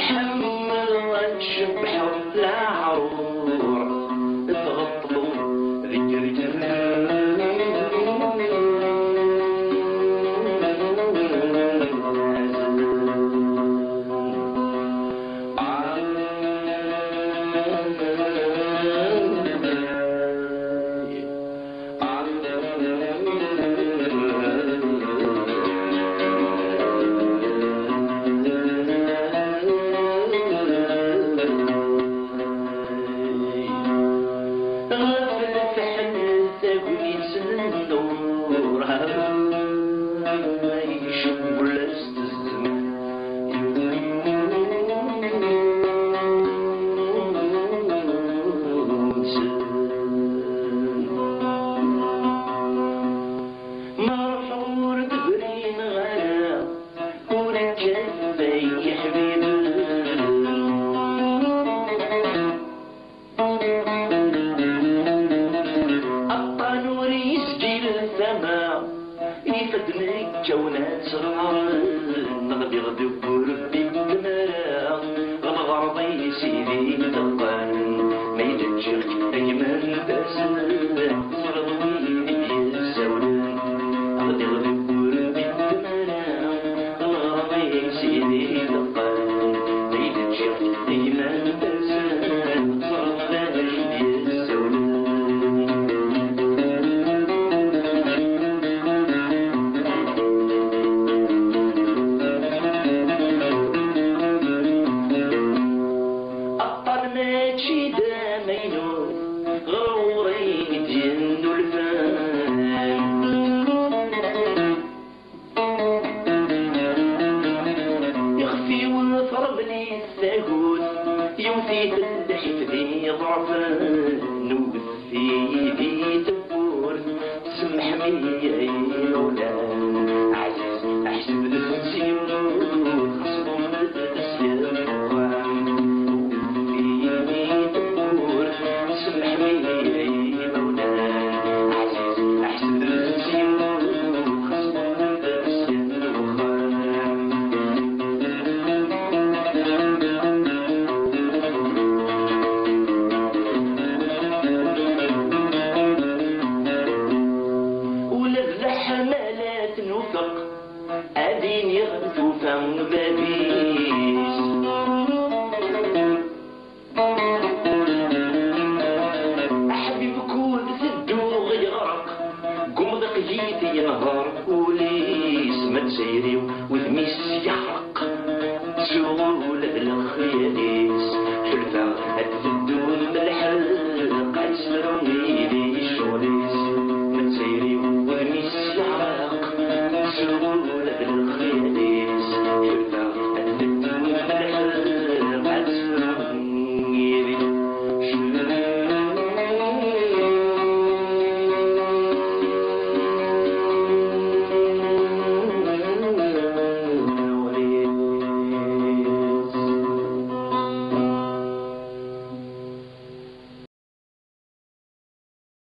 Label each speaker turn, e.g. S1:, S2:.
S1: تحمل وتشبح العرور تغطلو ذيك كونات صغار نغدي غدي وربي بالمرا الغرضي سيدي دقان ما يدجك ايمن باسل فرض ويدي الزولان غدي غدي وربي بالمرا الغرضي سيدي دقان ما يدجك ايمن باسل فرض ويدي الزولان يوثي بالحفظي ضعفان وبثي بي تبور تسمح بي يولان عزيز احسب نفسي خصم الاسلام وبثي بي تبور تسمح بي مولان عزيز احسب نفسي خصم الاسلام أدين يغدو فم بابيس أحبي بكون سدو غيرك قم ذقيتي ينهار بوليس ما تسيري وذميس يحرق سهول الخياليس حلفة أتفدون بالحلق أسروني لي الشوليس ما تسيري وذميس يحرق سهول الخياليس